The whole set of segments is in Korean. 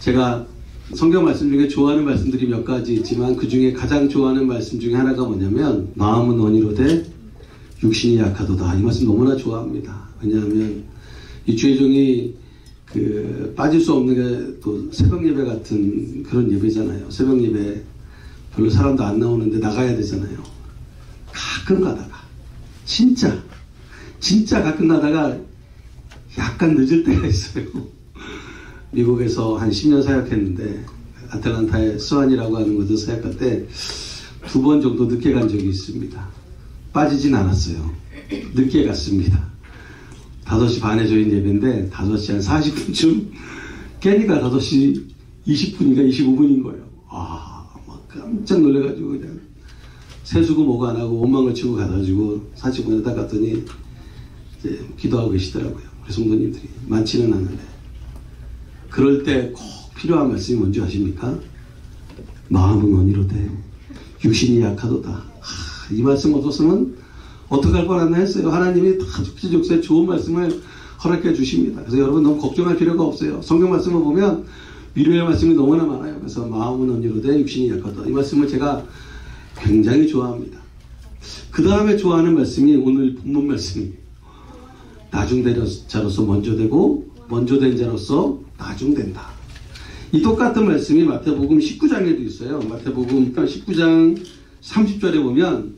제가 성경 말씀 중에 좋아하는 말씀들이 몇 가지 있지만 그 중에 가장 좋아하는 말씀 중에 하나가 뭐냐면 마음은 원이로되 육신이 약하도다. 이 말씀 너무나 좋아합니다. 왜냐하면 이 주의 종이 빠질 수 없는 게 또 새벽 예배 같은 그런 예배잖아요. 새벽 예배 별로 사람도 안 나오는데 나가야 되잖아요. 가끔 가다가 진짜 가끔 가다가 약간 늦을 때가 있어요. 미국에서 한 10년 사역했는데 아틀란타의 스완이라고 하는 곳에서 사역할 때 2번 정도 늦게 간 적이 있습니다. 빠지진 않았어요. 늦게 갔습니다. 5시 반에 저희 예배인데 5시 한 40분쯤 깨니까 5시 20분인가 25분인 거예요. 막 깜짝 놀래가지고 그냥 세수고 뭐고 안 하고 옷만 걸치고 가가지고 40분에 딱 갔더니 이제 기도하고 계시더라고요. 우리 성도님들이 많지는 않은데 그럴 때 꼭 필요한 말씀이 뭔지 아십니까? 마음은 원이로되 육신이 약하도다. 이 말씀 없었으면 어떡할 뻔했나 했어요. 하나님이 다 적시적소에 좋은 말씀을 허락해 주십니다. 그래서 여러분 너무 걱정할 필요가 없어요. 성경 말씀을 보면 위로의 말씀이 너무나 많아요. 그래서 마음은 원이로되 육신이 약하도다. 이 말씀을 제가 굉장히 좋아합니다. 그 다음에 좋아하는 말씀이 오늘 본문 말씀이에요. 나중된 자로서 먼저 되고 먼저 된 자로서 나중된다. 이 똑같은 말씀이 마태복음 19장에도 있어요. 마태복음 19장 30절에 보면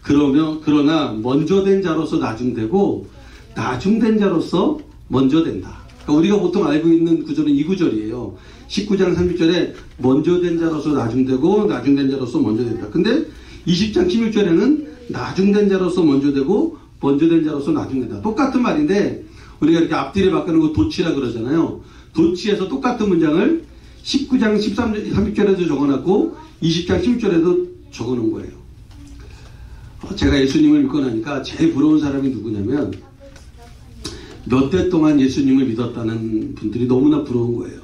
그러나 먼저 된 자로서 나중되고 나중된 자로서 먼저 된다. 그러니까 우리가 보통 알고 있는 구절은 이 구절이에요. 19장 30절에 먼저 된 자로서 나중되고 나중된 자로서 먼저 된다. 근데 20장 16절에는 나중된 자로서 먼저 되고 먼저 된 자로서 나중된다. 똑같은 말인데 우리가 이렇게 앞뒤를 바꾸는 거 도치라 그러잖아요. 도치에서 똑같은 문장을 19장 30절에도 적어놨고 20장 16절에도 적어놓은 거예요. 제가 예수님을 믿고 나니까 제일 부러운 사람이 누구냐면 몇 대 동안 예수님을 믿었다는 분들이 너무나 부러운 거예요.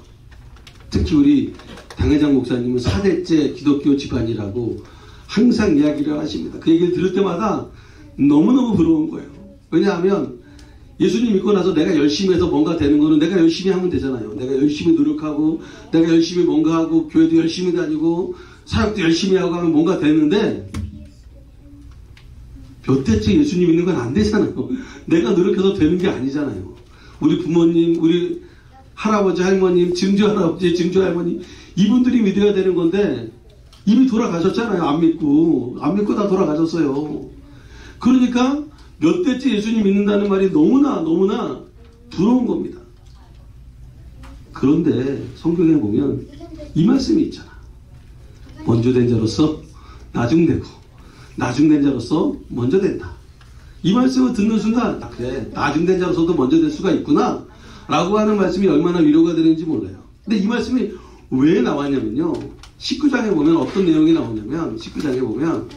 특히 우리 당회장 목사님은 4대째 기독교 집안이라고 항상 이야기를 하십니다. 그 얘기를 들을 때마다 너무너무 부러운 거예요. 왜냐하면 예수님 믿고 나서 내가 열심히 해서 뭔가 되는 거는 내가 열심히 하면 되잖아요. 내가 열심히 노력하고 내가 열심히 뭔가 하고 교회도 열심히 다니고 사역도 열심히 하고 하면 뭔가 되는데 몇 대째 예수님 믿는 건 안 되잖아요. 내가 노력해서 되는 게 아니잖아요. 우리 부모님, 우리 할아버지, 할머님, 증조 할아버지, 증조 할머니 이분들이 믿어야 되는 건데 이미 돌아가셨잖아요. 안 믿고 다 돌아가셨어요. 그러니까 몇 대째 예수님 믿는다는 말이 너무나 부러운 겁니다. 그런데 성경에 보면 이 말씀이 있잖아. 먼저 된 자로서 나중되고 나중된 자로서 먼저 된다. 이 말씀을 듣는 순간 그래 나중된 자로서도 먼저 될 수가 있구나 라고 하는 말씀이 얼마나 위로가 되는지 몰라요. 근데 이 말씀이 왜 나왔냐면요. 19장에 보면 어떤 내용이 나오냐면 19장에 보면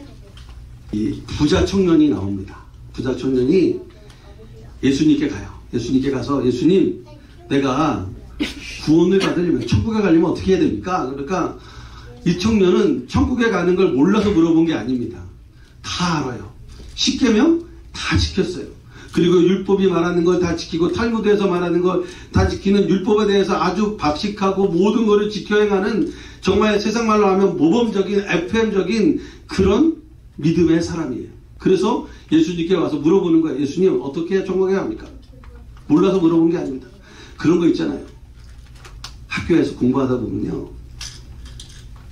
이 부자 청년이 나옵니다. 부자 청년이 예수님께 가요. 예수님께 가서 예수님 내가 구원을 받으려면 천국에 가려면 어떻게 해야 됩니까? 그러니까 이 청년은 천국에 가는 걸 몰라서 물어본 게 아닙니다. 다 알아요. 10계명 다 지켰어요. 그리고 율법이 말하는 걸 다 지키고 탈무드에서 말하는 걸 다 지키는 율법에 대해서 아주 박식하고 모든 것을 지켜 행하는 정말 세상 말로 하면 모범적인 FM적인 그런 믿음의 사람이에요. 그래서 예수님께 와서 물어보는 거예요. 예수님 어떻게 해야 천국에 갑니까? 몰라서 물어본 게 아닙니다. 그런 거 있잖아요. 학교에서 공부하다 보면요.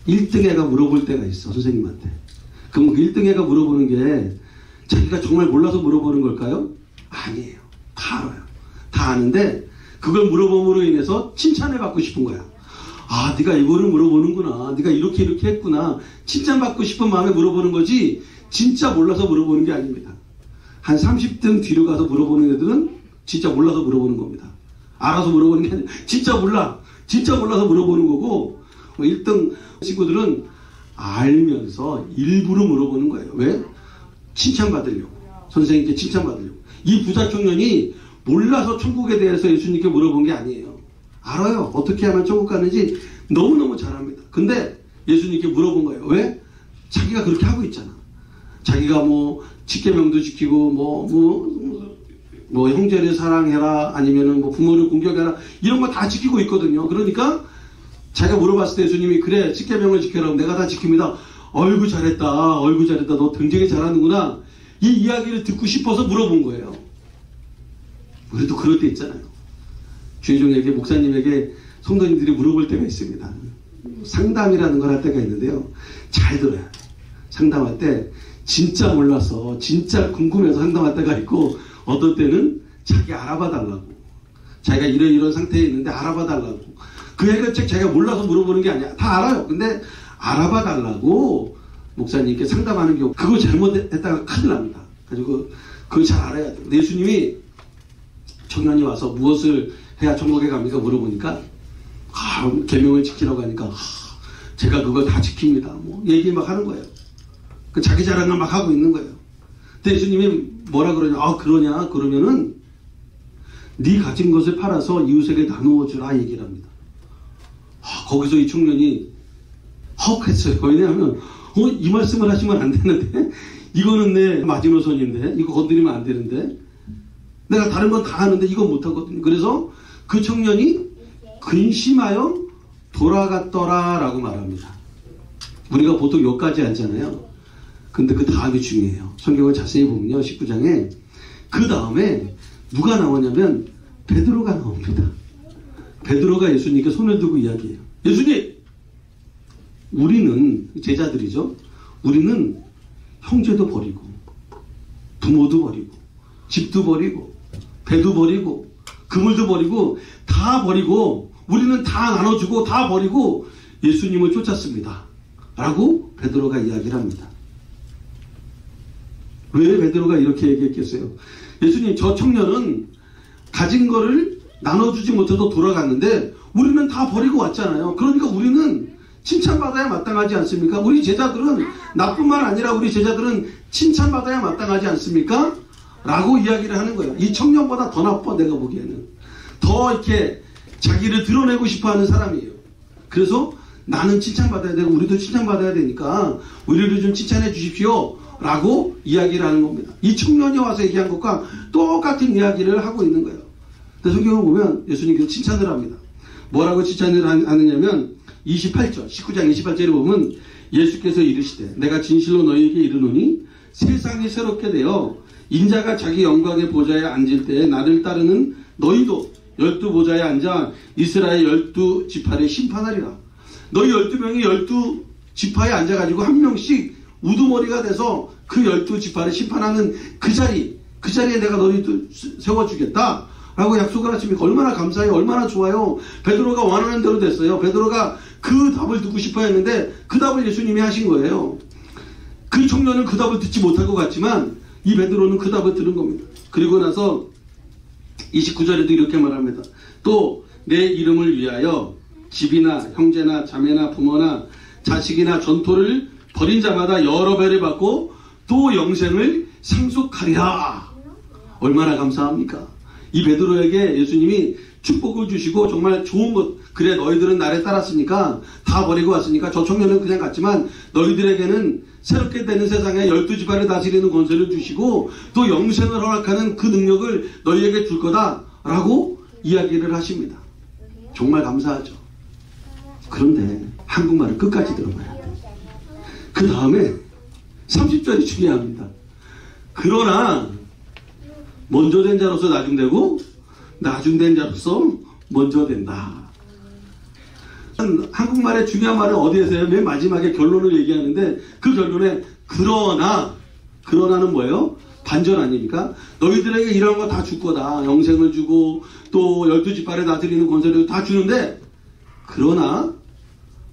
1등 애가 물어볼 때가 있어. 선생님한테. 그럼 그 1등 애가 물어보는 게 자기가 정말 몰라서 물어보는 걸까요? 아니에요. 다 알아요. 다 아는데 그걸 물어봄으로 인해서 칭찬을 받고 싶은 거야. 아, 네가 이거를 물어보는구나. 네가 이렇게 했구나. 칭찬받고 싶은 마음에 물어보는 거지 진짜 몰라서 물어보는 게 아닙니다. 한 30등 뒤로 가서 물어보는 애들은 진짜 몰라서 물어보는 겁니다. 알아서 물어보는 게 아니라 진짜 몰라서 물어보는 거고 1등 친구들은 알면서 일부러 물어보는 거예요. 왜? 칭찬받으려고. 선생님께 칭찬받으려고. 이 부자 청년이 몰라서 천국에 대해서 예수님께 물어본 게 아니에요. 알아요. 어떻게 하면 천국 가는지 너무너무 잘합니다. 근데 예수님께 물어본 거예요. 왜? 자기가 그렇게 하고 있잖아. 자기가 뭐 10계명도 지키고 뭐 형제를 사랑해라 아니면은 뭐 부모를 공경해라 이런 거 다 지키고 있거든요. 그러니까 자기가 물어봤을 때 예수님이 그래 십계명을 지켜라. 내가 다 지킵니다. 어이구 잘했다. 어이구 잘했다. 너 굉장히 잘하는구나. 이 이야기를 듣고 싶어서 물어본 거예요. 우리도 그럴 때 있잖아요. 주의종에게 목사님에게 성도님들이 물어볼 때가 있습니다. 상담이라는 걸 할 때가 있는데요. 잘 들어야 돼. 상담할 때 진짜 몰라서 진짜 궁금해서 상담할 때가 있고 어떤 때는 자기 알아봐 달라고. 자기가 이런 상태에 있는데 알아봐 달라고. 그 해결책 자기가 몰라서 물어보는 게 아니야. 다 알아요. 근데 알아봐 달라고 목사님께 상담하는 경우 그거 잘못했다가 큰일 납니다. 가지고 그걸 잘 알아야 돼요. 예수님이 청년이 와서 무엇을 해야 천국에 갑니까? 물어보니까 계명을 지키라고 하니까 제가 그걸 다 지킵니다. 뭐 얘기 막 하는 거예요. 그 자기 자랑을 막 하고 있는 거예요. 근데 예수님이 뭐라 그러냐? 그러냐? 그러면은 네 가진 것을 팔아서 이웃에게 나누어 주라 얘기를 합니다. 거기서 이 청년이 헉했어요. 왜냐하면 이 말씀을 하시면 안 되는데 이거는 내 마지노선인데 이거 건드리면 안 되는데 내가 다른 건 다 하는데 이건 못하거든요. 그래서 그 청년이 근심하여 돌아갔더라라고 말합니다. 우리가 보통 여기까지 하잖아요. 근데 그 다음이 중요해요. 성경을 자세히 보면요. 19장에 그 다음에 누가 나오냐면 베드로가 나옵니다. 베드로가 예수님께 손을 들고 이야기해요. 예수님! 우리는 제자들이죠. 우리는 형제도 버리고 부모도 버리고 집도 버리고 배도 버리고 그물도 버리고 다 버리고 우리는 다 나눠주고 다 버리고 예수님을 쫓았습니다. 라고 베드로가 이야기를 합니다. 왜 베드로가 이렇게 얘기했겠어요? 예수님 저 청년은 가진 거를 나눠주지 못해서 돌아갔는데 우리는 다 버리고 왔잖아요. 그러니까 우리는 칭찬받아야 마땅하지 않습니까? 우리 제자들은 나뿐만 아니라 우리 제자들은 칭찬받아야 마땅하지 않습니까? 라고 이야기를 하는 거예요. 이 청년보다 더 나빠 내가 보기에는. 더 이렇게 자기를 드러내고 싶어하는 사람이에요. 그래서 나는 칭찬받아야 되고 우리도 칭찬받아야 되니까 우리를 좀 칭찬해 주십시오 라고 이야기를 하는 겁니다. 이 청년이 와서 얘기한 것과 똑같은 이야기를 하고 있는 거예요. 근데 성경을 보면 예수님께서 칭찬을 합니다. 뭐라고 칭찬을 하느냐면 28절 19장 28절에 보면 예수께서 이르시되 내가 진실로 너희에게 이르노니 세상이 새롭게 되어 인자가 자기 영광의 보좌에 앉을 때에 나를 따르는 너희도 12보좌에 앉아 이스라엘 12지파를 심판하리라. 너희 12명이 12지파에 앉아가지고 한 명씩 우두머리가 돼서 그 12지파를 심판하는 그 자리에 내가 너희들 세워주겠다 라고 약속을 하십니까? 얼마나 감사해요. 얼마나 좋아요. 베드로가 원하는 대로 됐어요. 베드로가 그 답을 듣고 싶어 했는데 그 답을 예수님이 하신 거예요. 그 청년은 그 답을 듣지 못할 것 같지만 이 베드로는 그 답을 들은 겁니다. 그리고 나서 29절에도 이렇게 말합니다. 또 내 이름을 위하여 집이나 형제나 자매나 부모나 자식이나 전토를 벌인 자마다 여러 배를 받고 또 영생을 상속하리라. 얼마나 감사합니까? 이 베드로에게 예수님이 축복을 주시고 정말 좋은 것, 그래 너희들은 나를 따랐으니까 다 버리고 왔으니까 저 청년은 그냥 갔지만 너희들에게는 새롭게 되는 세상에 12지파를 다스리는 권세를 주시고 또 영생을 허락하는 그 능력을 너희에게 줄 거다 라고 이야기를 하십니다. 정말 감사하죠. 그런데 한국말을 끝까지 들어봐야 돼. 그 다음에 30절이 중요합니다. 그러나 먼저 된 자로서 나중되고 나중된 자로서 먼저 된다. 한국말의 중요한 말은 어디에서 해요? 맨 마지막에 결론을 얘기하는데 그 결론에 그러나는 뭐예요? 반전 아닙니까? 너희들에게 이런 거 다 줄 거다. 영생을 주고 또 12지파를 다스리는 권세를 다 주는데 그러나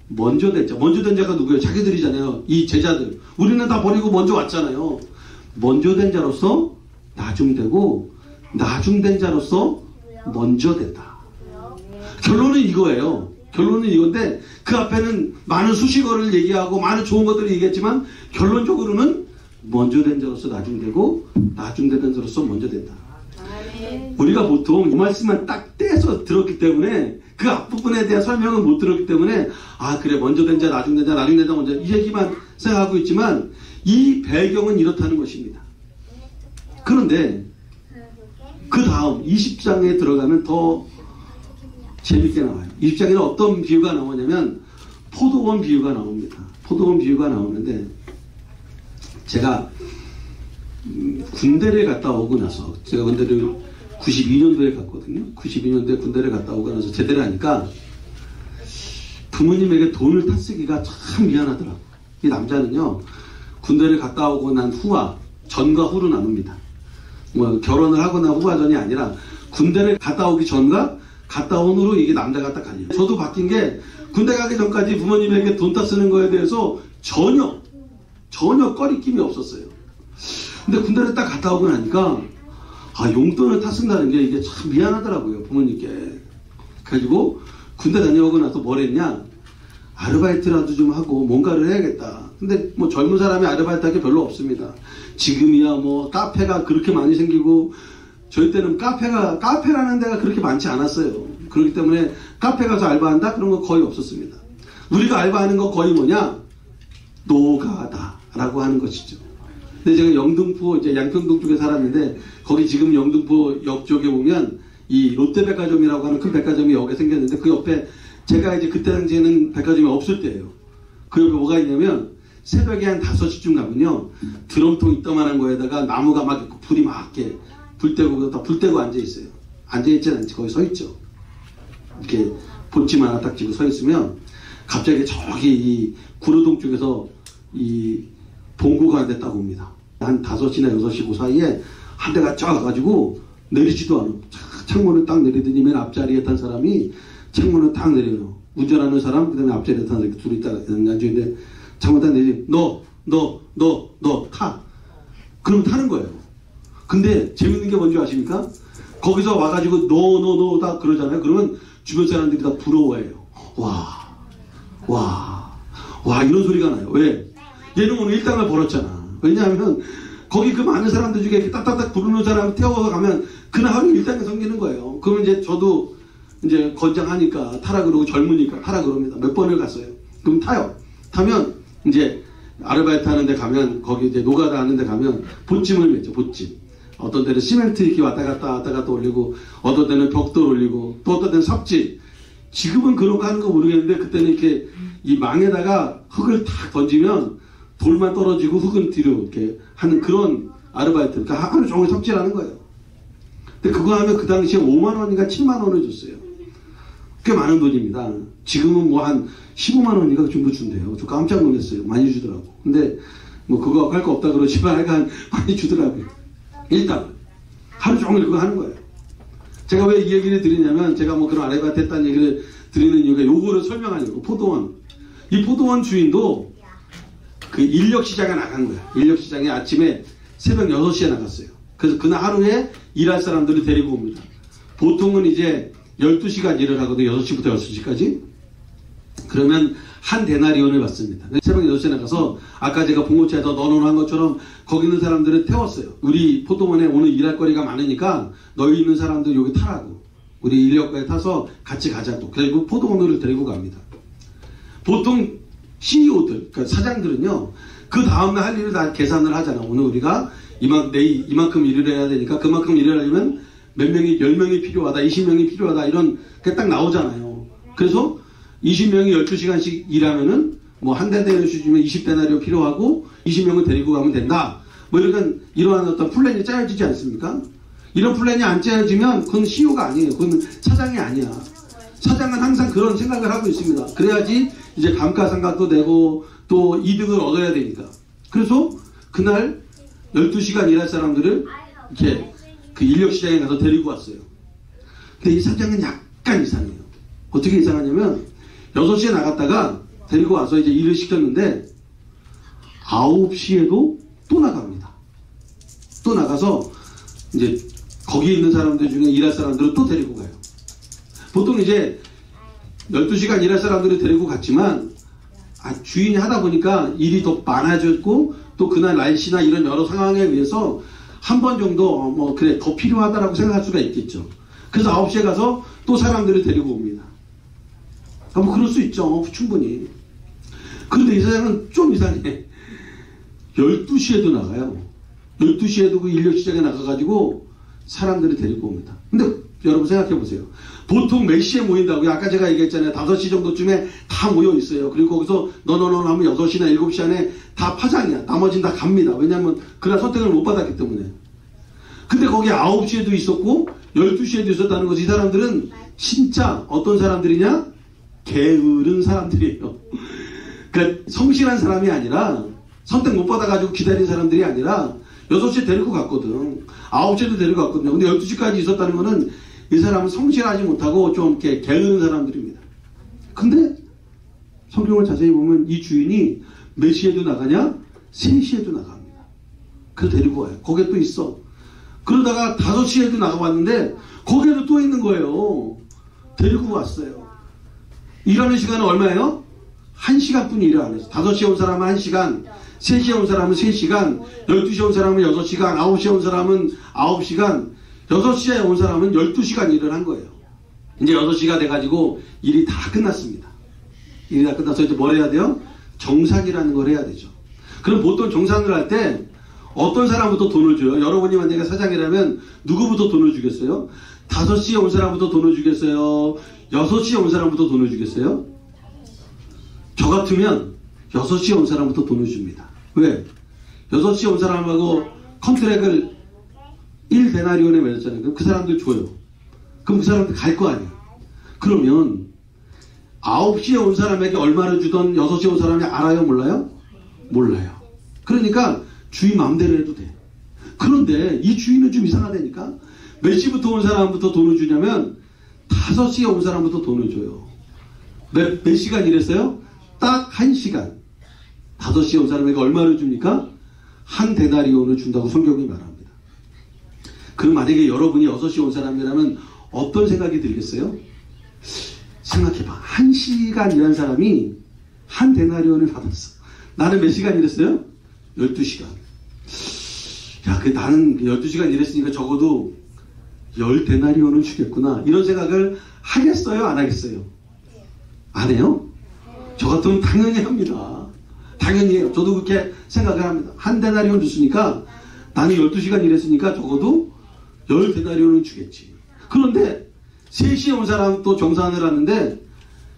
먼저 된 자. 먼저 된 자가 누구예요? 자기들이잖아요. 이 제자들. 우리는 다 버리고 먼저 왔잖아요. 먼저 된 자로서 나중되고 나중된 자로서 먼저 된다. 결론은 이거예요. 결론은 이건데 그 앞에는 많은 수식어를 얘기하고 많은 좋은 것들을 얘기했지만 결론적으로는 먼저 된 자로서 나중되고 나중된 자로서 먼저 된다. 우리가 보통 이 말씀만 딱 떼서 들었기 때문에 그 앞부분에 대한 설명은 못 들었기 때문에 아 그래 먼저 된 자 나중된 자 나중된 자 먼저 이 얘기만 생각하고 있지만 이 배경은 이렇다는 것입니다. 그런데 그 다음 20장에 들어가면 더 재밌게 나와요. 20장에는 어떤 비유가 나오냐면 포도원 비유가 나옵니다. 포도원 비유가 나오는데 제가 군대를 갔다 오고 나서 제가 군대를 92년도에 갔거든요. 92년도에 군대를 갔다 오고 나서 제대를 하니까 부모님에게 돈을 타쓰기가 참 미안하더라고요. 이 남자는요, 군대를 갔다 오고 난 후와 전과 후로 나눕니다. 뭐 결혼을 하거나 후와 전이 아니라 군대를 갔다 오기 전과 갔다 온 후로 이게 남자가 딱 갈려요. 저도 바뀐 게 군대 가기 전까지 부모님에게 돈 다 쓰는 거에 대해서 전혀 꺼리낌이 없었어요. 근데 군대를 딱 갔다 오고 나니까 용돈을 타 쓴다는 게 이게 참 미안하더라고요, 부모님께. 그래가지고 군대 다녀오고 나서 뭘 했냐, 아르바이트라도 좀 하고 뭔가를 해야겠다. 근데 뭐 젊은 사람이 아르바이트 할 게 별로 없습니다. 지금이야 뭐 카페가 그렇게 많이 생기고, 저희 때는 카페라는 데가 그렇게 많지 않았어요. 그렇기 때문에 카페 가서 알바한다? 그런 거 거의 없었습니다. 우리가 알바하는 거 거의 뭐냐? 노가다라고 하는 것이죠. 근데 제가 영등포, 이제 양평동 쪽에 살았는데, 거기 지금 영등포 역 쪽에 보면 이 롯데백화점이라고 하는 큰 백화점이 여기에 생겼는데, 그 옆에 제가 이제 그때 당시에는 백화점이 없을 때예요. 그 옆에 뭐가 있냐면 새벽에 한 5시쯤 가면요, 드럼통 이따만한 거에다가 나무가 막 있고 불이 막 이렇게 불 떼고 앉아 있어요. 앉아 있진 않지, 거기 서 있죠. 이렇게 본침 하나 딱 쥐고 서 있으면 갑자기 저기 이 구로동 쪽에서 이 봉고가 한 대 딱 옵니다. 한 5시나 6시 그 사이에 한 대가 쫙 와가지고 내리지도 않아. 창문을 딱 내리더니 맨 앞자리에 탄 사람이 창문을 딱 내려요. 운전하는 사람, 그 다음에 앞자리에 탄 사람이 둘이 딱 앉아있는데 창문 딱 내리, 너 타. 그러면 타는 거예요. 근데 재밌는 게 뭔지 아십니까? 거기서 와가지고 너 다 그러잖아요. 그러면 주변 사람들이 다 부러워해요. 와 이런 소리가 나요. 왜? 얘는 오늘 일당을 벌었잖아. 왜냐하면 거기 그 많은 사람들 중에 이렇게 딱딱딱 부르는 사람 태워서 가면 그날 하루 일당이 생기는 거예요. 그러면 이제 저도 이제 건장하니까 타라 그러고 젊으니까 타라 그럽니다. 몇 번을 갔어요. 그럼 타요. 타면 이제 아르바이트 하는 데 가면 거기 이제 노가다 하는 데 가면 본찜을 맺죠. 본찜. 어떤 때는 시멘트 이렇게 왔다 갔다 올리고, 어떤 때는 벽돌 올리고, 또 어떤 때는 삽질. 지금은 그런 거 하는 거 모르겠는데, 그때는 이렇게 이 망에다가 흙을 탁 던지면 돌만 떨어지고 흙은 뒤로 이렇게 하는 그런 아르바이트. 그러니까 하루 종일 삽질하는 거예요. 근데 그거 하면 그 당시에 5만 원인가 7만 원을 줬어요. 꽤 많은 돈입니다. 지금은 뭐 한 15만 원인가 정도 준대요. 저 깜짝 놀랐어요. 많이 주더라고. 근데 뭐 그거 할 거 없다 그러지만 약간 많이 주더라고요. 일단 하루 종일 그거 하는 거예요. 제가 왜 이 얘기를 드리냐면, 제가 뭐 그런 아르바이트 했다는 얘기를 드리는 이유가 요거를 설명하려고. 포도원. 이 포도원 주인도 그 인력시장에 나간 거야. 인력시장에 아침에 새벽 6시에 나갔어요. 그래서 그날 하루에 일할 사람들을 데리고 옵니다. 보통은 이제 12시간 일을 하거든요. 6시부터 6시까지. 그러면 한 데나리온을 받습니다. 새벽 6시에 나가서 아까 제가 봉고차에서 넣어놓은 것처럼 거기 있는 사람들을 태웠어요. 우리 포도원에 오늘 일할 거리가 많으니까 너희 있는 사람들 여기 타라고. 우리 인력거에 타서 같이 가자고. 그리고 포도원으로 데리고 갑니다. 보통 CEO들, 그러니까 사장들은요, 그 다음에 할 일을 다 계산을 하잖아. 오늘 우리가 이만큼 일을 해야 되니까 그만큼 일을 하려면 몇 명이, 10명이 필요하다, 20명이 필요하다, 이런 게 딱 나오잖아요. 그래서 20명이 12시간씩 일하면은 뭐 한 대대를 주면 20데나리온 필요하고 20명을 데리고 가면 된다. 뭐 이러한 어떤 플랜이 짜여지지 않습니까? 이런 플랜이 안 짜여지면 그건 CEO가 아니에요. 그건 사장이 아니야. 사장은 항상 그런 생각을 하고 있습니다. 그래야지 이제 감가상각도 내고 또 이득을 얻어야 되니까. 그래서 그날 12시간 일할 사람들을 이렇게 그 인력시장에 가서 데리고 왔어요. 근데 이 사장은 약간 이상해요. 어떻게 이상하냐면 6시에 나갔다가 데리고 와서 이제 일을 시켰는데 9시에도 또 나갑니다. 또 나가서 이제 거기 있는 사람들 중에 일할 사람들을 또 데리고 가요. 보통 이제 12시간 일할 사람들을 데리고 갔지만 주인이 하다 보니까 일이 더 많아졌고, 또 그날 날씨나 이런 여러 상황에 의해서 한 번 정도 뭐 그래 더 필요하다라고 생각할 수가 있겠죠. 그래서 9시에 가서 또 사람들을 데리고 옵니다. 뭐 그럴 수 있죠. 충분히. 그런데 이 사장은 좀 이상해. 12시에도 나가요. 12시에도 그 인력시장에 나가가지고 사람들을 데리고 옵니다. 근데 여러분 생각해 보세요. 보통 몇 시에 모인다고요? 아까 제가 얘기했잖아요. 5시 정도쯤에 다 모여 있어요. 그리고 거기서 너너너 하면 6시나 7시 안에 다 파장이야. 나머지는 다 갑니다. 왜냐하면 그날 선택을 못 받았기 때문에. 근데 거기 9시에도 있었고 12시에도 있었다는 것이 이 사람들은 진짜 어떤 사람들이냐? 게으른 사람들이에요. 그러니까 성실한 사람이 아니라 선택 못 받아가지고 기다린 사람들이 아니라 6시에 데리고 갔거든. 9시에도 데리고 갔거든요. 근데 12시까지 있었다는 거는 이 사람은 성실하지 못하고 좀 이렇게 게으른 사람들입니다. 근데 성경을 자세히 보면 이 주인이 몇 시에도 나가냐? 3시에도 나갑니다. 그래서 데리고 와요. 거기에 또 있어. 그러다가 5시에도 나가봤는데 거기에도 또 있는 거예요. 데리고 왔어요. 일하는 시간은 얼마예요? 1시간뿐이 일을 안 했어. 5시에 온 사람은 1시간, 3시에 온 사람은 3시간, 12시에 온 사람은 6시간, 9시에 온 사람은 9시간, 6시에 온 사람은 12시간 일을 한 거예요. 이제 6시가 돼가지고 일이 다 끝났습니다. 일이 다 끝나서 이제 뭘 해야 돼요? 정산이라는 걸 해야 되죠. 그럼 보통 정산을 할 때 어떤 사람부터 돈을 줘요? 여러분이 만약에 사장이라면 누구부터 돈을 주겠어요? 5시에 온 사람부터 돈을 주겠어요? 6시에 온 사람부터 돈을 주겠어요? 저 같으면 6시에 온 사람부터 돈을 줍니다. 왜? 6시에 온 사람하고 컨트랙을 1데나리온에 맺었잖아요. 그럼 그 사람들 줘요. 그럼 그 사람들 갈 거 아니에요. 그러면 9시에 온 사람에게 얼마를 주던 6시에 온 사람이 알아요? 몰라요? 몰라요. 그러니까 주인 마음대로 해도 돼. 그런데 이 주인은 좀 이상하다니까. 몇 시부터 온 사람부터 돈을 주냐면 5시에 온 사람부터 돈을 줘요. 몇 시간 일했어요? 딱 1시간. 5시에 온 사람에게 얼마를 줍니까? 1데나리온을 준다고 성경이 말합니다. 그럼 만약에 여러분이 6시에 온 사람이라면 어떤 생각이 들겠어요? 생각해봐. 1시간 일한 사람이 1데나리온을 받았어. 나는 몇 시간 일했어요? 12시간. 야, 나는 12시간 일했으니까 적어도 10데나리온을 주겠구나. 이런 생각을 하겠어요? 안 하겠어요? 안 해요? 저 같으면 당연히 합니다. 당연히 해요. 저도 그렇게 생각을 합니다. 1데나리온 줬으니까 나는 12시간 일했으니까 적어도 10데나리온을 주겠지. 그런데 3시에 온 사람 또 정산을 하는데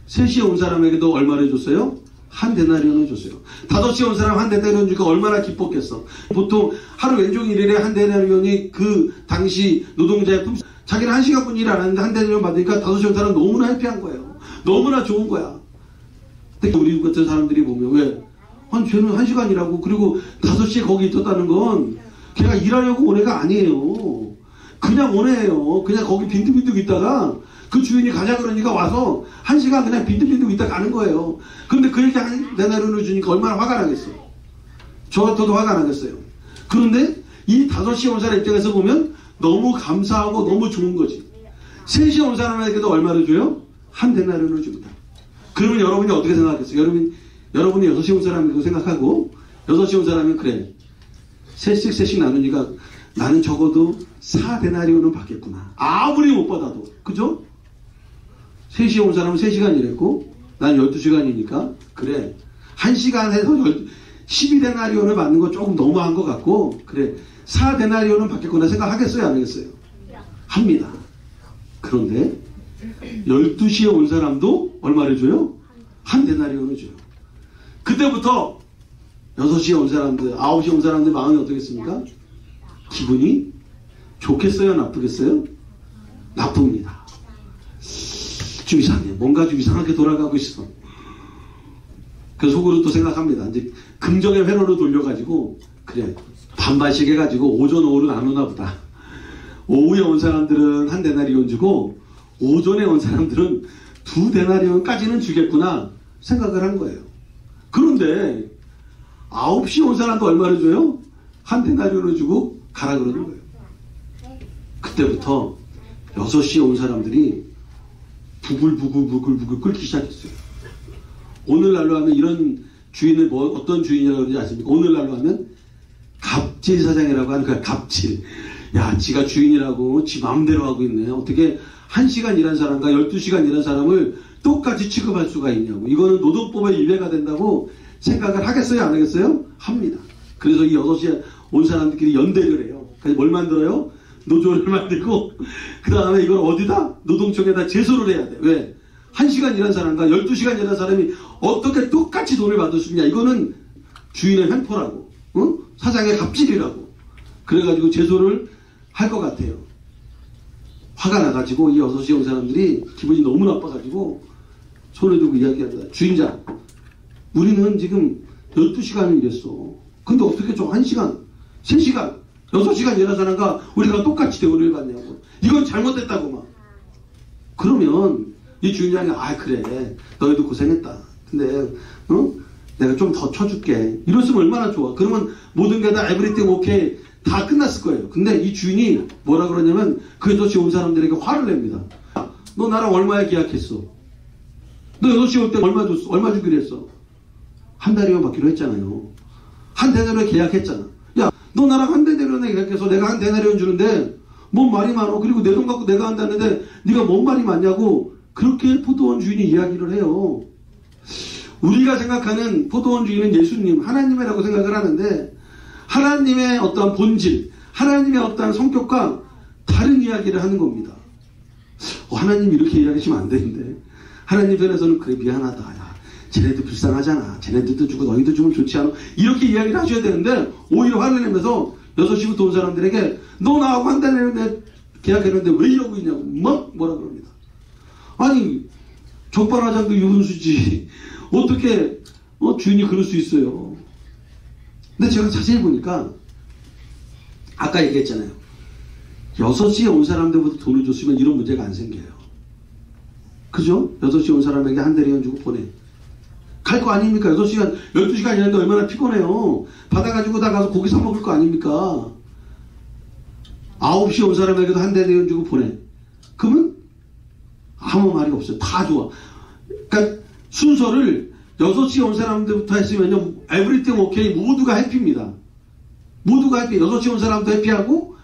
3시에 온 사람에게도 얼마를 줬어요? 1데나리온을 줬어요. 5시에 온 사람 1데나리온 주니까 얼마나 기뻤겠어. 보통 하루 왼종일 일에 1데나리온이 그 당시 노동자의 품격. 자기는 1시간뿐 일 안 하는데 1데나리온 받으니까 5시에 온 사람 너무나 해피한 거예요. 너무나 좋은 거야. 근데 우리 같은 사람들이 보면 왜? 아니 쟤는 1시간 일하고 그리고 5시에 거기 있었다는 건 걔가 일하려고 온 애가 아니에요. 그냥 온 애예요. 그냥 거기 빈둥빈둥 있다가 그 주인이 가자 그러니까 와서 1시간 그냥 빈둥빈둥 있다 가는 거예요. 근데 그렇게 1데나리온을 주니까 얼마나 화가 나겠어요. 저 같아도 화가 나겠어요. 그런데 이 5시에 온 사람 입장에서 보면 너무 감사하고 너무 좋은 거지. 3시에 온 사람에게도 얼마를 줘요? 1데나리온을 줍니다. 그러면 여러분이 어떻게 생각하겠어요? 여러분이 6시에 온 사람이라고 생각하고 6시에 온 사람은 그래. 셋씩 나누니까 나는 적어도 4데나리온은 받겠구나. 아무리 못 받아도. 그죠? 3시에 온 사람은 3시간 일했고 난 12시간이니까 그래. 1시간에서 12데나리온을 받는 거 조금 너무한 것 같고 그래. 4데나리온은 받겠구나 생각하겠어요? 안 하겠어요? 합니다. 그런데 12시에 온 사람도 얼마를 줘요? 1데나리온을 줘요. 그때부터 6시에 온 사람들, 9시에 온 사람들 마음이 어떻겠습니까? 기분이 좋겠어요? 나쁘겠어요? 나쁩니다. 좀 이상해. 뭔가 좀 이상하게 돌아가고 있어. 그 속으로 또 생각합니다. 이제 긍정의 회로로 돌려가지고 그래. 반반씩 해가지고 오전 오후로 나누나 보다. 오후에 온 사람들은 1데나리온 주고 오전에 온 사람들은 2데나리온까지는 주겠구나 생각을 한 거예요. 그런데 9시에 온 사람도 얼마를 줘요? 1데나리온을 주고 가라 그러는 거예요. 그때부터 6시에 온 사람들이 부글부글 끓기 시작했어요. 오늘날로 하면 이런 주인을 어떤 주인이라고 그러는지 아십니까? 오늘날로 하면 갑질 사장이라고 하는 거야. 갑질. 야, 지가 주인이라고 지 마음대로 하고 있네. 어떻게 1시간 일한 사람과 12시간 일한 사람을 똑같이 취급할 수가 있냐고. 이거는 노동법에 위배가 된다고 생각을 하겠어요? 안 하겠어요? 합니다. 그래서 이 6시에 온 사람들끼리 연대를 해요. 그래서 뭘 만들어요? 노조를 만들고 그 다음에 이걸 어디다? 노동청에다 제소를 해야 돼. 왜? 1시간 일한 사람과 12시간 일한 사람이 어떻게 똑같이 돈을 받을 수 있냐. 이거는 주인의 횡포라고, 사장의 갑질이라고. 그래가지고 제소를 할 것 같아요. 화가 나가지고 이 6시 온 사람들이 기분이 너무 나빠가지고 손을 들고 이야기합니다. 주인장, 우리는 지금 12시간을 일했어. 근데 어떻게 좀 1시간, 3시간, 6시간 일한 사람과 우리가 똑같이 대우를 받냐고. 이건 잘못됐다고 막. 그러면 이 주인장이 그래, 너희도 고생했다. 근데 내가 좀 더 쳐줄게. 이랬으면 얼마나 좋아. 그러면 모든 게 다 에브리띵 오케이 다 끝났을 거예요. 근데 이 주인이 뭐라 그러냐면 그 6시 온 사람들에게 화를 냅니다. 너 나랑 얼마에 계약했어? 너 6시 올 때 얼마 줬어? 얼마 주기로 했어? 한 달이면 받기로 했잖아요. 한 대나리온 계약했잖아. 야, 너 나랑 한 대나리온에 계약해서 내가 한 대나리온 주는데 뭔 말이 많어? 그리고 내 돈 갖고 내가 한다는데 네가 뭔 말이 많냐고. 그렇게 포도원 주인이 이야기를 해요. 우리가 생각하는 포도원 주인은 예수님, 하나님이라고 생각을 하는데 하나님의 어떠한 본질, 하나님의 어떠한 성격과 다른 이야기를 하는 겁니다. 하나님이 이렇게 이야기하시면 안 되는데 하나님 편에서는 그래 미안하다. 야, 쟤네도 불쌍하잖아. 쟤네들도 주고 너희도 주면 좋지 않아? 이렇게 이야기를 하셔야 되는데 오히려 화를 내면서 6시부터 온 사람들에게 너 나하고 한 달 내내 계약했는데 왜 이러고 있냐고 뭐라 그럽니다. 아니 적반하장도 유분수지 어떻게 주인이 그럴 수 있어요. 근데 제가 자세히 보니까 아까 얘기했잖아요. 6시에 온 사람들부터 돈을 줬으면 이런 문제가 안 생겨요. 그죠? 6시에 온 사람에게 한 대리온 주고 보내. 갈 거 아닙니까? 6시간, 12시간 일했는데 얼마나 피곤해요. 받아가지고 다 가서 고기 사 먹을 거 아닙니까? 9시에 온 사람에게도 한 대리온 주고 보내. 그러면 아무 말이 없어요. 다 좋아. 그러니까 순서를 6시에 온 사람들부터 했으면요. 에브리띵 오케이 모두가 해피입니다. 모두가 해피. 6시에 온 사람도 해피하고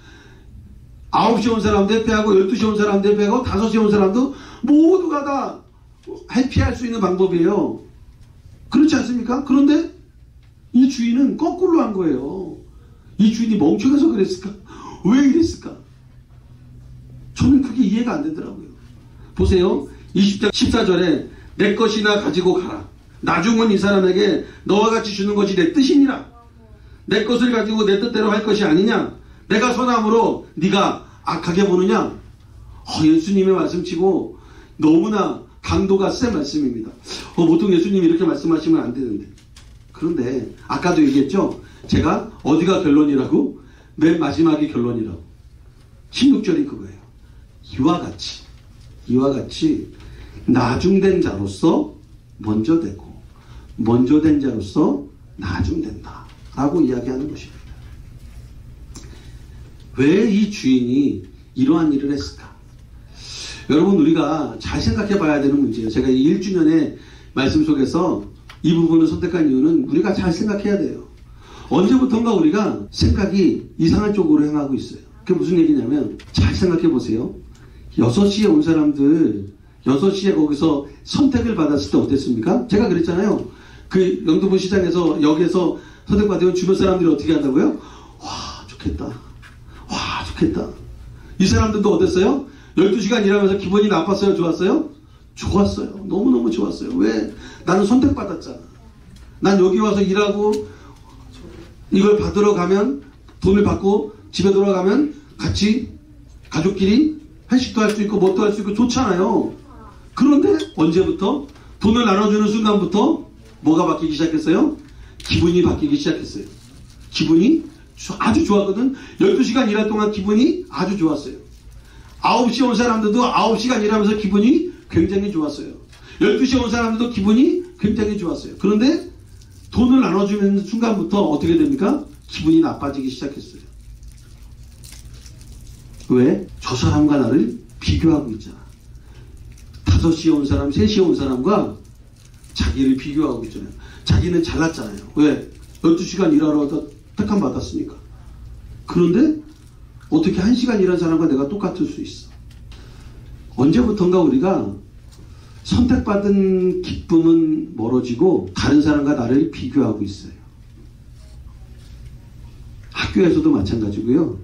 9시에 온 사람도 해피하고 12시에 온 사람도 해피하고 5시에 온 사람도 모두가 다 해피할 수 있는 방법이에요. 그렇지 않습니까? 그런데 이 주인은 거꾸로 한 거예요. 이 주인이 멍청해서 그랬을까? 왜 이랬을까? 저는 그게 이해가 안 되더라고요. 보세요. 20장 14절에 내 것이나 가지고 가라. 나중은 이 사람에게 너와 같이 주는 것이 내 뜻이니라. 내 것을 가지고 내 뜻대로 할 것이 아니냐. 내가 선함으로 네가 악하게 보느냐. 예수님의 말씀치고 너무나 강도가 센 말씀입니다. 보통 예수님이 이렇게 말씀하시면 안 되는데. 그런데 아까도 얘기했죠. 제가 어디가 결론이라고? 맨 마지막이 결론이라고. 16절이 그거예요. 이와 같이 나중된 자로서 먼저 되고 먼저 된 자로서 나중된다 라고 이야기하는 것입니다. 왜 이 주인이 이러한 일을 했을까? 여러분, 우리가 잘 생각해 봐야 되는 문제예요. 제가 이 1주년의 말씀 속에서 이 부분을 선택한 이유는 우리가 잘 생각해야 돼요. 언제부턴가 우리가 생각이 이상한 쪽으로 행하고 있어요. 그게 무슨 얘기냐면 잘 생각해 보세요. 6시에 온 사람들 6시에 거기서 선택을 받았을 때 어땠습니까? 제가 그랬잖아요. 그 영등포 시장에서 역에서 선택받으면 주변 사람들이 어떻게 한다고요? 와 좋겠다. 와 좋겠다. 이 사람들도 어땠어요? 12시간 일하면서 기분이 나빴어요? 좋았어요? 좋았어요. 너무너무 좋았어요. 왜? 나는 선택받았잖아. 난 여기 와서 일하고 이걸 받으러 가면 돈을 받고 집에 돌아가면 같이 가족끼리 회식도 할 수 있고 뭣도 할 수 있고 좋잖아요. 그런데 언제부터? 돈을 나눠주는 순간부터 뭐가 바뀌기 시작했어요? 기분이 바뀌기 시작했어요. 기분이 아주 좋았거든. 12시간 일할 동안 기분이 아주 좋았어요. 9시에 온 사람들도 9시간 일하면서 기분이 굉장히 좋았어요. 12시에 온 사람들도 기분이 굉장히 좋았어요. 그런데 돈을 나눠주는 순간부터 어떻게 됩니까? 기분이 나빠지기 시작했어요. 왜? 저 사람과 나를 비교하고 있잖아. 5시에 온 사람, 3시에 온 사람과 자기를 비교하고 있잖아요. 자기는 잘났잖아요. 왜? 12시간 일하러 택함 받았으니까. 그런데 어떻게 1시간 일한 사람과 내가 똑같을 수 있어? 언제부턴가 우리가 선택받은 기쁨은 멀어지고 다른 사람과 나를 비교하고 있어요. 학교에서도 마찬가지고요.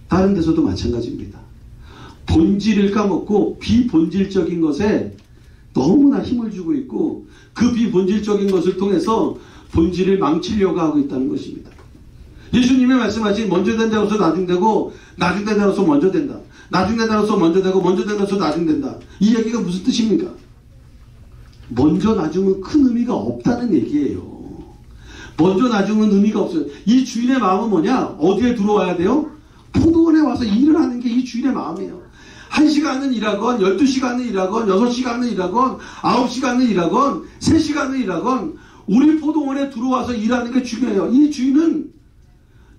다른 데서도 마찬가지입니다. 본질을 까먹고 비본질적인 것에 너무나 힘을 주고 있고 그 비본질적인 것을 통해서 본질을 망치려고 하고 있다는 것입니다. 예수님이 말씀하신 먼저 된 자로서 나중되고 나중된 자로서 먼저 된다. 나중된 자로서 먼저 되고 먼저 된 자로서 나중된다. 이 얘기가 무슨 뜻입니까? 먼저 나중은 큰 의미가 없다는 얘기예요. 먼저 나중은 의미가 없어요. 이 주인의 마음은 뭐냐? 어디에 들어와야 돼요? 포도원에 와서 일을 하는 게 이 주인의 마음이에요. 1시간은 일하건 12시간은 일하건 6시간은 일하건 9시간은 일하건 3시간은 일하건 우리 포도원에 들어와서 일하는 게 중요해요. 이 주인은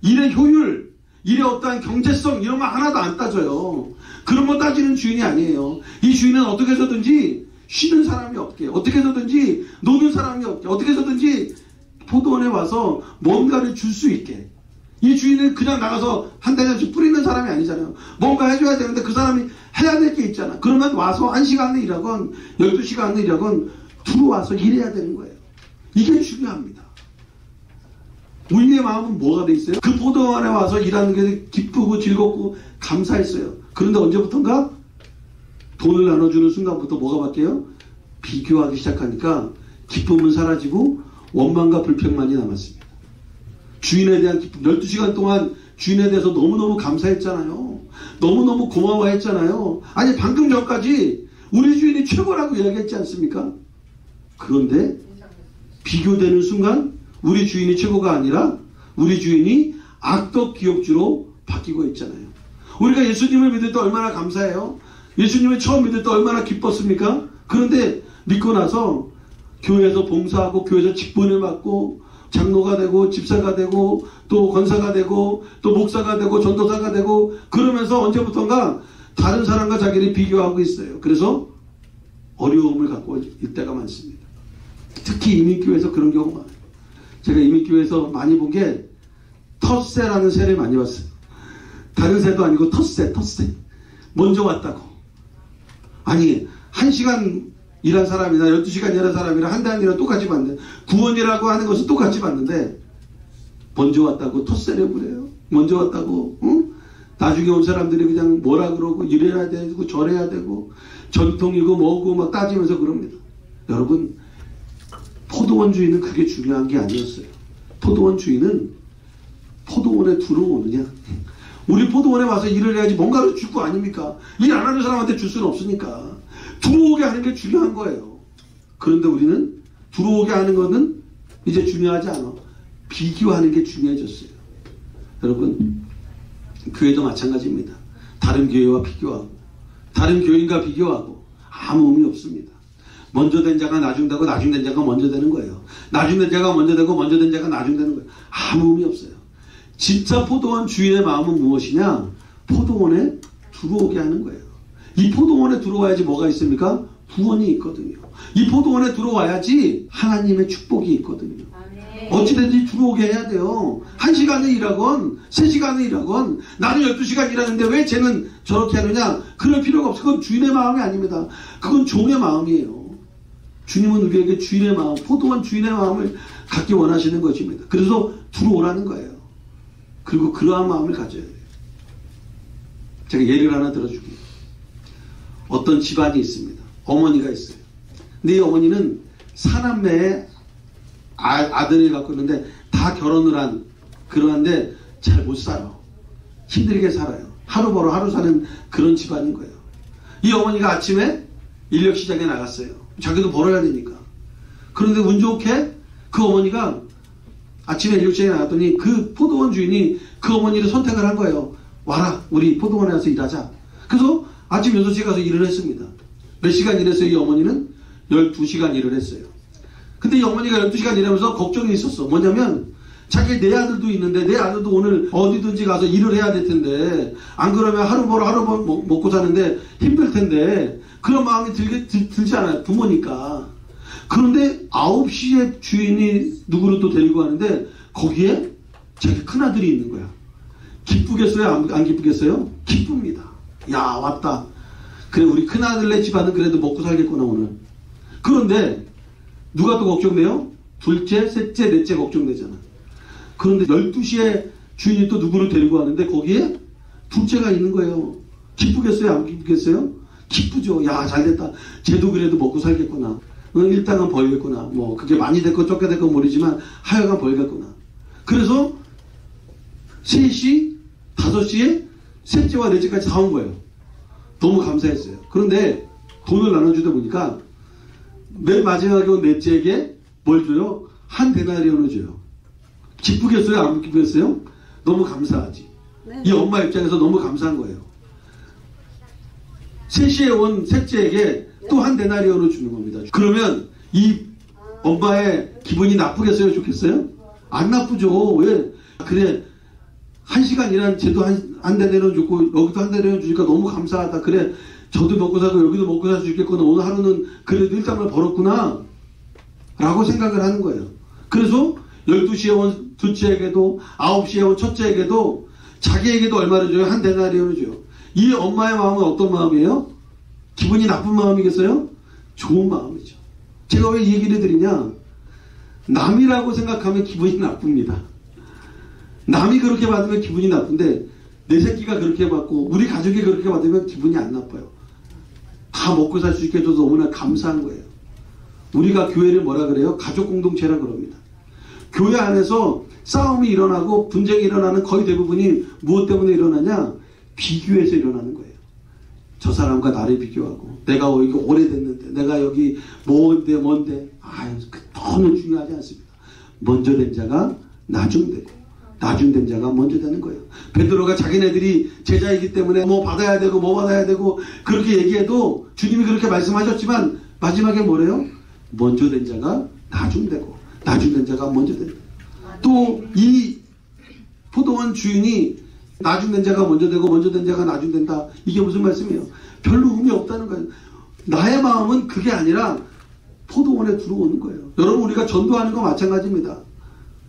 일의 효율, 일의 어떠한 경제성 이런 거 하나도 안 따져요. 그런 거 따지는 주인이 아니에요. 이 주인은 어떻게 해서든지 쉬는 사람이 없게, 어떻게 해서든지 노는 사람이 없게, 어떻게 해서든지 포도원에 와서 뭔가를 줄 수 있게. 이 주인은 그냥 나가서 한 달씩 뿌리는 사람이 아니잖아요. 뭔가 해줘야 되는데 그 사람이 해야 될 게 있잖아. 그러면 와서 1시간을 일하건 12시간을 일하건 들어와서 일해야 되는 거예요. 이게 중요합니다. 우리의 마음은 뭐가 돼 있어요? 그 포도원에 와서 일하는 게 기쁘고 즐겁고 감사했어요. 그런데 언제부턴가 돈을 나눠주는 순간부터 뭐가 바뀌어요? 비교하기 시작하니까 기쁨은 사라지고 원망과 불평만이 남았습니다. 주인에 대한 기쁨, 12시간 동안 주인에 대해서 너무너무 감사했잖아요. 너무너무 고마워했잖아요. 아니 방금 전까지 우리 주인이 최고라고 이야기했지 않습니까? 그런데 비교되는 순간 우리 주인이 최고가 아니라 우리 주인이 악덕 기업주로 바뀌고 있잖아요. 우리가 예수님을 믿을 때 얼마나 감사해요? 예수님을 처음 믿을 때 얼마나 기뻤습니까? 그런데 믿고 나서 교회에서 봉사하고 교회에서 직분을 맡고 장로가 되고 집사가 되고 또 권사가 되고 또 목사가 되고 전도사가 되고 그러면서 언제부턴가 다른 사람과 자기를 비교하고 있어요. 그래서 어려움을 갖고 있을 때가 많습니다. 특히 이민교회에서 그런 경우가 많아요. 제가 이민교회에서 많이 본 게 텃새라는 새를 많이 봤어요. 다른 새도 아니고 텃새. 먼저 왔다고. 아니 1시간 일한 사람이나 12시간 일한 사람이랑 한 달 일은 똑같이 봤는데 구원이라고 하는 것은 똑같이 봤는데 먼저 왔다고 텃새를 부려요. 먼저 왔다고 응? 나중에 온 사람들이 그냥 뭐라 그러고 이래야 되고 저래야 되고 전통이고 뭐고 막 따지면서 그럽니다. 여러분 포도원 주인은 그게 중요한 게 아니었어요. 포도원 주인은 포도원에 들어오느냐. 우리 포도원에 와서 일을 해야지 뭔가를 줄 거 아닙니까? 일 안 하는 사람한테 줄 수는 없으니까 들어오게 하는 게 중요한 거예요. 그런데 우리는 들어오게 하는 거는 이제 중요하지 않아. 비교하는 게 중요해졌어요. 여러분 교회도 마찬가지입니다. 다른 교회와 비교하고 다른 교인과 비교하고 아무 의미 없습니다. 먼저 된 자가 나중 되고 나중 된 자가 먼저 되는 거예요. 나중 된 자가 먼저 되고 먼저 된 자가 나중 되는 거예요. 아무 의미 없어요. 진짜 포도원 주인의 마음은 무엇이냐? 포도원에 들어오게 하는 거예요. 이 포도원에 들어와야지 뭐가 있습니까? 구원이 있거든요. 이 포도원에 들어와야지 하나님의 축복이 있거든요. 어찌든지 들어오게 해야 돼요. 1시간을 일하건 3시간을 일하건 나는 12시간 일하는데 왜 쟤는 저렇게 하느냐? 그럴 필요가 없어요. 그건 주인의 마음이 아닙니다. 그건 종의 마음이에요. 주님은 우리에게 주인의 마음, 포도원 주인의 마음을 갖기 원하시는 것입니다. 그래서 들어오라는 거예요. 그리고 그러한 마음을 가져야 돼요. 제가 예를 하나 들어줄게요. 어떤 집안이 있습니다. 어머니가 있어요. 근데 이 어머니는 사남매의 아들을 갖고 있는데 다 결혼을 한 그러한데 잘 못 살아. 힘들게 살아요. 하루 벌어 하루 사는 그런 집안인 거예요. 이 어머니가 아침에 인력시장에 나갔어요. 자기도 벌어야 되니까. 그런데 운 좋게 그 어머니가 아침에 인력시장에 나갔더니 그 포도원 주인이 그 어머니를 선택을 한 거예요. 와라 우리 포도원에 와서 일하자. 그래서 아침 6시에 가서 일을 했습니다. 몇 시간 일했어요? 이 어머니는 12시간 일을 했어요. 근데 이 어머니가 12시간 일하면서 걱정이 있었어. 뭐냐면 자기 내 아들도 있는데 내 아들도 오늘 어디든지 가서 일을 해야 될 텐데 안 그러면 하루 벌어 하루 먹고 사는데 힘들 텐데 그런 마음이 들지 않아요. 부모니까. 그런데 9시에 주인이 누구를 또 데리고 가는데 거기에 자기 큰아들이 있는 거야. 기쁘겠어요? 안 기쁘겠어요? 기쁩니다. 야 왔다. 그래 우리 큰아들네 집안은 그래도 먹고 살겠구나 오늘. 그런데 누가 또 걱정돼요? 둘째, 셋째, 넷째 걱정되잖아. 그런데 12시에 주인이 또 누구를 데리고 가는데 거기에 둘째가 있는 거예요. 기쁘겠어요? 안 기쁘겠어요? 기쁘죠. 야, 잘됐다. 쟤도 그래도 먹고 살겠구나. 일당은 벌겠구나. 뭐 그게 많이 됐건 적게 됐건 모르지만 하여간 벌겠구나. 그래서 3시, 5시에 셋째와 넷째까지 다 온 거예요. 너무 감사했어요. 그런데 돈을 나눠주다 보니까 맨 마지막에 온 넷째에게 뭘 줘요? 한 데나리온을 줘요. 기쁘겠어요? 안 기쁘겠어요? 너무 감사하지. 네. 이 엄마 입장에서 너무 감사한 거예요. 3시에 온 셋째에게 또 한 데나리온을 주는 겁니다. 그러면 이 엄마의 기분이 나쁘겠어요? 좋겠어요? 안 나쁘죠. 왜? 그래, 1시간 일한 쟤도 한 데나리온 줬고 여기도 한 데나리온 주니까 너무 감사하다. 그래, 저도 먹고 살고 여기도 먹고 살 수 있겠구나. 오늘 하루는 그래도 일당을 벌었구나 라고 생각을 하는 거예요. 그래서 12시에 온 둘째에게도 9시에 온 첫째에게도 자기에게도 얼마를 줘요? 한 데나리온을 줘요. 이 엄마의 마음은 어떤 마음이에요? 기분이 나쁜 마음이겠어요? 좋은 마음이죠. 제가 왜 이 얘기를 드리냐? 남이라고 생각하면 기분이 나쁩니다. 남이 그렇게 받으면 기분이 나쁜데 내 새끼가 그렇게 받고 우리 가족이 그렇게 받으면 기분이 안 나빠요. 다 먹고 살 수 있게 해줘서 너무나 감사한 거예요. 우리가 교회를 뭐라 그래요? 가족 공동체라 그럽니다. 교회 안에서 싸움이 일어나고 분쟁이 일어나는 거의 대부분이 무엇 때문에 일어나냐? 비교해서 일어나는 거예요. 저 사람과 나를 비교하고 내가 여기 오래됐는데 내가 여기 뭔데 아유, 그 너무 중요하지 않습니다. 먼저 된 자가 나중되고 나중된 자가 먼저 되는 거예요. 베드로가 자기네들이 제자이기 때문에 뭐 받아야 되고 뭐 받아야 되고 그렇게 얘기해도 주님이 그렇게 말씀하셨지만 마지막에 뭐래요? 먼저 된 자가 나중되고 나중된 자가 먼저 된다. 또 이 포도원 주인이 나중된 자가 먼저 되고 먼저 된 자가 나중된다. 이게 무슨 말씀이에요? 별로 의미 없다는 거예요. 나의 마음은 그게 아니라 포도원에 들어오는 거예요. 여러분, 우리가 전도하는 거 마찬가지입니다.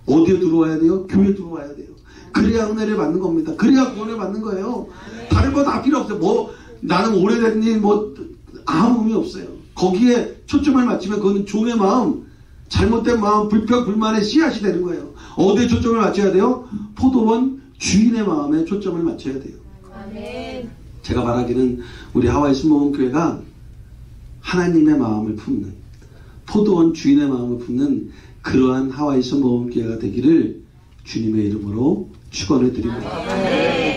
어디에 들어와야 돼요? 교회에 들어와야 돼요. 그래야 은혜를 받는 겁니다. 그래야 구원을 받는 거예요. 다른 거 다 필요 없어요. 뭐 나는 오래됐니 뭐 아무 의미 없어요. 거기에 초점을 맞추면 그거는 종의 마음, 잘못된 마음, 불평, 불만의 씨앗이 되는 거예요. 어디에 초점을 맞춰야 돼요? 포도원 주인의 마음에 초점을 맞춰야 돼요. 아멘. 제가 말하기는 우리 하와이 순복음교회가 하나님의 마음을 품는, 포도원 주인의 마음을 품는 그러한 하와이 순복음교회가 되기를 주님의 이름으로 축원해 드립니다.